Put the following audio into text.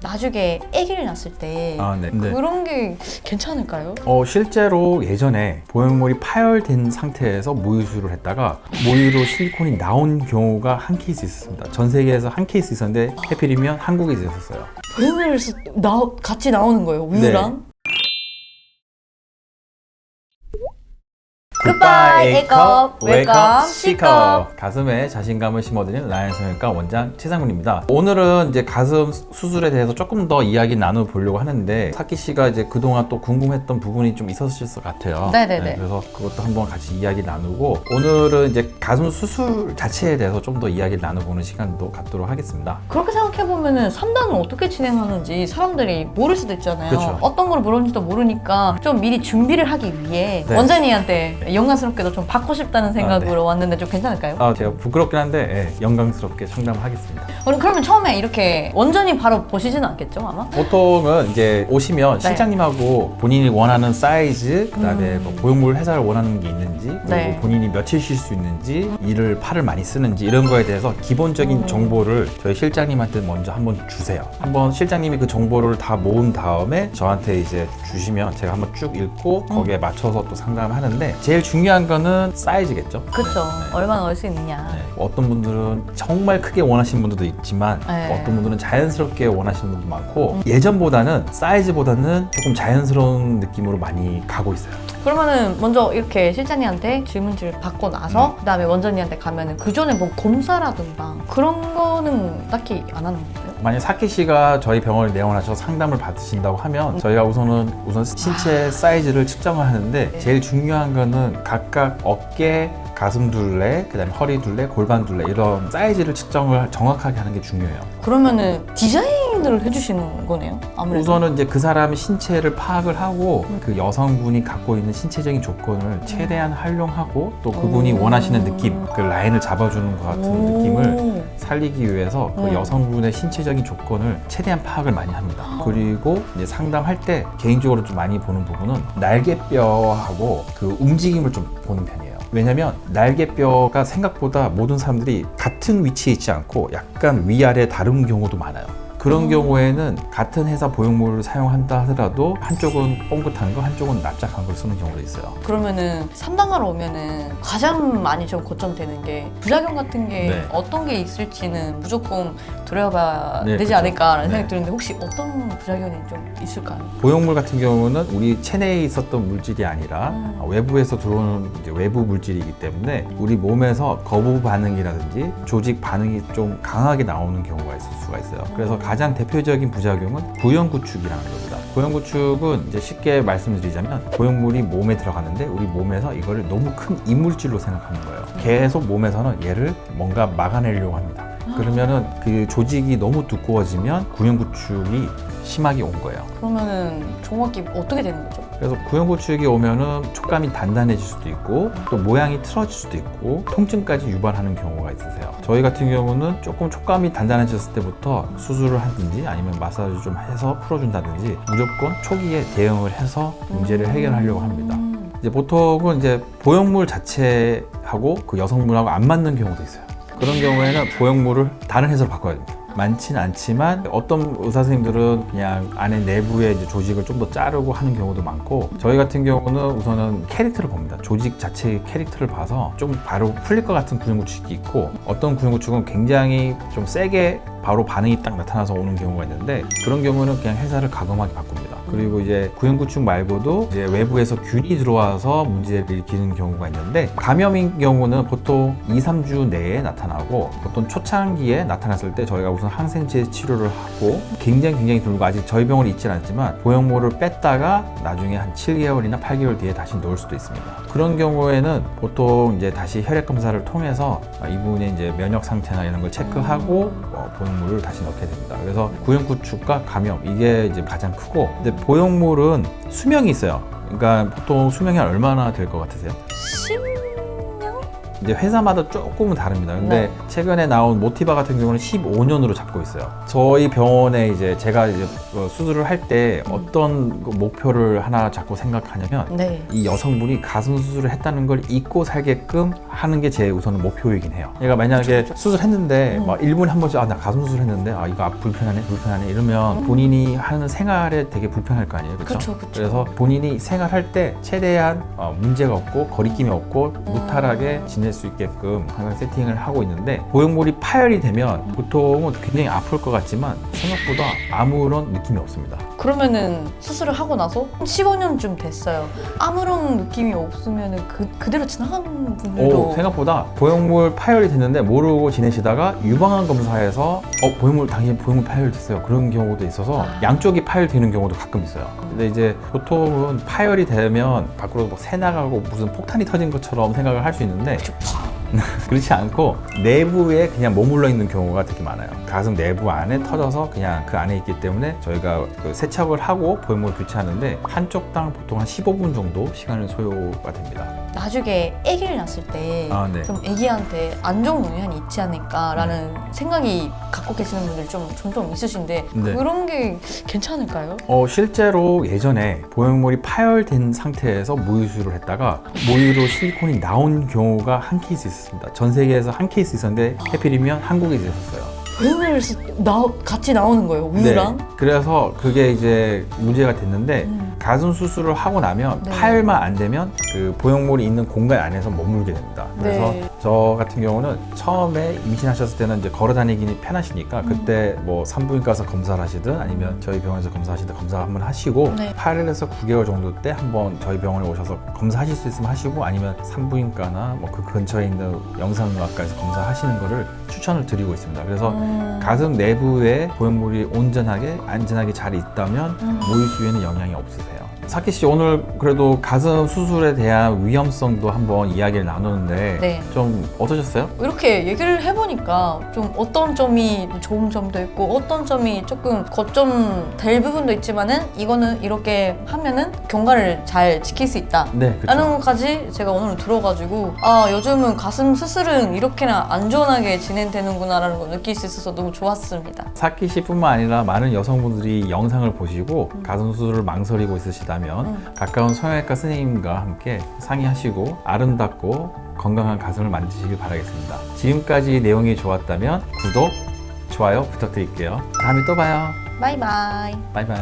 나중에 아기를 낳았을 때 네. 그런 게 괜찮을까요? 실제로 예전에 보형물이 파열된 상태에서 모유수술을 했다가 모유로 실리콘이 나온 경우가 한 케이스 있었습니다. 전 세계에서 한 케이스 있었는데 해필이면 한국에 있었어요. 보형물 같이 나오는 거예요, 우유랑? Goodbye, A컵. Welcome, C컵. 가슴에 자신감을 심어드리는 라이언 성형외과 원장 최상훈입니다. 오늘은 이제 가슴 수술에 대해서 조금 더 이야기 나눠보려고 하는데 사키 씨가 이제 그동안 또 궁금했던 부분이 좀 있었을 것 같아요. 네네네. 그래서 그것도 한번 같이 이야기 나누고 오늘은 이제 가슴 수술 자체에 대해서 좀 더 이야기를 나눠보는 시간도 갖도록 하겠습니다. 그렇게 생각해보면 상담을 어떻게 진행하는지 사람들이 모를 수도 있잖아요. 그쵸. 어떤 걸 물었는지도 모르니까 좀 미리 준비를 하기 위해 네. 원장님한테 영광스럽게도 좀 받고 싶다는 생각으로 네. 왔는데 좀 괜찮을까요? 제가 부끄럽긴 한데 영광스럽게 상담하겠습니다. 그러면 처음에 이렇게 원장님 바로 보시지는 않겠죠, 아마? 보통은 이제 오시면 네. 실장님하고 본인이 원하는 사이즈, 그다음에 뭐 보형물 회사를 원하는 게 있는지, 그리고 네. 본인이 며칠 쉴 수 있는지, 일을 팔을 많이 쓰는지 이런 거에 대해서 기본적인 정보를 저희 실장님한테 먼저 한번 주세요. 한번 실장님이 그 정보를 다 모은 다음에 저한테 이제 주시면 제가 한번 쭉 읽고 거기에 맞춰서 또 상담을 하는데 제일 중요한 거는 사이즈겠죠. 그쵸. 네. 얼마나 넣을 수 있느냐. 네. 어떤 분들은 정말 크게 원하시는 분들도 있지만 네. 어떤 분들은 자연스럽게 원하시는 분도 많고 예전보다는 사이즈보다는 조금 자연스러운 느낌으로 많이 가고 있어요. 그러면은 먼저 이렇게 실장님한테 질문지를 받고 나서 그다음에 원장님한테 가면은 그 전에 뭐 검사라든가 그런 거는 딱히 안 하는 건가요? 만약 사키 씨가 저희 병원에 내원하셔서 상담을 받으신다고 하면 저희가 우선 신체 사이즈를 측정을 하는데 네. 제일 중요한 거는 각각 어깨, 가슴 둘레, 그다음에 허리 둘레, 골반 둘레 이런 사이즈를 측정을 정확하게 하는 게 중요해요. 그러면은 디자인을 해주시는 거네요, 아무래도. 우선은 이제 그 사람의 신체를 파악을 하고 그 여성분이 갖고 있는 신체적인 조건을 최대한 활용하고 또 그분이 원하시는 느낌, 그 라인을 잡아주는 것 같은 느낌을 살리기 위해서 그 여성분의 신체적인 조건을 최대한 파악을 많이 합니다. 그리고 이제 상담할 때 개인적으로 좀 많이 보는 부분은 날개뼈하고 그 움직임을 좀 보는 편이에요. 왜냐면 날개뼈가 생각보다 모든 사람들이 같은 위치에 있지 않고 약간 위아래 다른 경우도 많아요. 그런 경우에는 같은 회사 보형물을 사용한다 하더라도 한쪽은 뻥긋한 거, 한쪽은 납작한 걸 쓰는 경우도 있어요. 그러면은 상담하러 오면은 가장 많이 좀 고점되는 게 부작용 같은 게 네. 어떤 게 있을지는 무조건 들여봐야 네, 되지 그쵸. 않을까라는 네. 생각이 드는데 혹시 어떤 부작용이 좀 있을까요? 보형물 같은 경우는 우리 체내에 있었던 물질이 아니라 외부에서 들어오는 이제 외부 물질이기 때문에 우리 몸에서 거부 반응이라든지 조직 반응이 좀 강하게 나오는 경우가 있을 수가 있어요. 그래서 가장 대표적인 부작용은 구형구축이라는 겁니다. 구형구축은 이제 쉽게 말씀드리자면 보형물이 몸에 들어갔는데 우리 몸에서 이거를 너무 큰 이물질로 생각하는 거예요. 계속 몸에서는 얘를 뭔가 막아내려고 합니다. 그러면은 그 조직이 너무 두꺼워지면 구형구축이 심하게 온 거예요. 그러면은 정확히 어떻게 되는 거죠? 그래서 구형구축이 오면은 촉감이 단단해질 수도 있고 또 모양이 틀어질 수도 있고 통증까지 유발하는 경우가 있으세요. 저희 같은 경우는 조금 촉감이 단단해졌을 때부터 수술을 하든지 아니면 마사지 좀 해서 풀어준다든지 무조건 초기에 대응을 해서 문제를 해결하려고 합니다. 이제 보통은 이제 보형물 자체하고 그 여성분하고 안 맞는 경우도 있어요. 그런 경우에는 보형물을 다른 회사로 바꿔야 됩니다. 많지는 않지만 어떤 의사 선생님들은 그냥 안에 내부에 이제 조직을 좀 더 자르고 하는 경우도 많고 저희 같은 경우는 우선은 캐릭터를 봅니다. 조직 자체의 캐릭터를 봐서 좀 바로 풀릴 것 같은 구형구축이 있고 어떤 구형구축은 굉장히 좀 세게 바로 반응이 딱 나타나서 오는 경우가 있는데 그런 경우는 그냥 회사를 과감하게 바꿉니다. 그리고 이제 구형구축 말고도 이제 외부에서 균이 들어와서 문제를 일으키는 경우가 있는데 감염인 경우는 보통 2-3주 내에 나타나고 보통 초창기에 나타났을 때 저희가 우선 항생제 치료를 하고 굉장히 들고 아직 저희 병원에 있지는 않지만 보형물을 뺐다가 나중에 한 7개월이나 8개월 뒤에 다시 넣을 수도 있습니다. 그런 경우에는 보통 이제 다시 혈액 검사를 통해서 이분의 이제 면역 상태나 이런 걸 체크하고 보형물을 다시 넣게 됩니다. 그래서 구형구축과 감염 이게 이제 가장 크고 근데 보형물은 수명이 있어요. 그러니까 보통 수명이 얼마나 될 것 같으세요? 10년? 이제 회사마다 조금은 다릅니다. 근데 최근에 나온 모티바 같은 경우는 15년으로 잡고 있어요. 저희 병원에 이제 제가 이제 수술을 할 때 어떤 그 목표를 하나 자꾸 생각하냐면 네. 이 여성분이 가슴 수술을 했다는 걸 잊고 살게끔 하는 게 제 우선은 목표이긴 해요. 얘가 만약에 수술했는데 막 1분에 한 번씩 나 가슴 수술했는데 이거 불편하네 이러면 본인이 하는 생활에 되게 불편할 거 아니에요. 그렇죠? 그래서 본인이 생활할 때 최대한 문제가 없고 거리낌이 없고 무탈하게 지낼 수 있게끔 항상 세팅을 하고 있는데 보형물이 파열이 되면 보통은 굉장히 아플 것 같지만 생각보다 아무런 느낌이 없습니다. 그러면은 수술을 하고 나서 15년쯤 됐어요. 아무런 느낌이 없으면은 그대로 지나가는 분들도 생각보다 보형물 파열이 됐는데 모르고 지내시다가 유방암 검사에서 당신 보형물 파열됐어요. 그런 경우도 있어서 양쪽이 파열되는 경우도 가끔 있어요. 근데 이제 보통은 파열이 되면 밖으로 막 새 나가고 무슨 폭탄이 터진 것처럼 생각을 할 수 있는데 그렇지 않고 내부에 그냥 머물러 있는 경우가 되게 많아요. 가슴 내부 안에 터져서 그냥 그 안에 있기 때문에 저희가 그 세척을 하고 보형물을 교체하는데 한쪽당 보통 한 15분 정도 시간을 소요가 됩니다. 나중에 아기를 낳았을 때 좀 아기한테 안 좋은 영향이 있지 않을까라는 생각이 갖고 계시는 분들이 좀 종종 있으신데 그런 게 괜찮을까요? 실제로 예전에 보형물이 파열된 상태에서 모유수술을 했다가 모유로 실리콘이 나온 경우가 한 케이스 있었습니다. 전 세계에서 한 케이스 있었는데 하필이면 한국에 있었어요. 보형물 같이 나오는 거예요, 우유랑? 네. 그래서 그게 이제 문제가 됐는데 가슴 수술을 하고 나면 파열만 안 되면 그 보형물이 있는 공간 안에서 머물게 됩니다. 그래서 저 같은 경우는 처음에 임신하셨을 때는 이제 걸어 다니기 편하시니까 그때 뭐 산부인과 가서 검사를 하시든 아니면 저희 병원에서 검사하시든 검사 한번 하시고 8일에서 9개월 정도 때 한번 저희 병원에 오셔서 검사하실 수 있으면 하시고 아니면 산부인과나 뭐 그 근처에 있는 영상의학과에서 검사하시는 거를 추천을 드리고 있습니다. 그래서 가슴 내부에 보형물이 온전하게 안전하게 잘 있다면 모유 수유에는 영향이 없으세요. 사키 씨 오늘 그래도 가슴 수술에 대한 위험성도 한번 이야기를 나누는데 좀 어떠셨어요? 이렇게 얘기를 해보니까 좀 어떤 점이 좋은 점도 있고 어떤 점이 조금 거점 될 부분도 있지만은 이거는 이렇게 하면은 경과를 잘 지킬 수 있다 라는 것까지 제가 오늘 들어가지고 요즘은 가슴 수술은 이렇게나 안전하게 진행되는구나 라는 걸 느낄 수 있어서 너무 좋았습니다. 사키 씨뿐만 아니라 많은 여성분들이 영상을 보시고 가슴 수술을 망설이고 있으시다면 가까운 성형외과 선생님과 함께 상의하시고 아름답고 건강한 가슴을 만드시길 바라겠습니다. 지금까지 내용이 좋았다면 구독, 좋아요 부탁드릴게요. 다음에 또 봐요. 바이바이. 바이바이.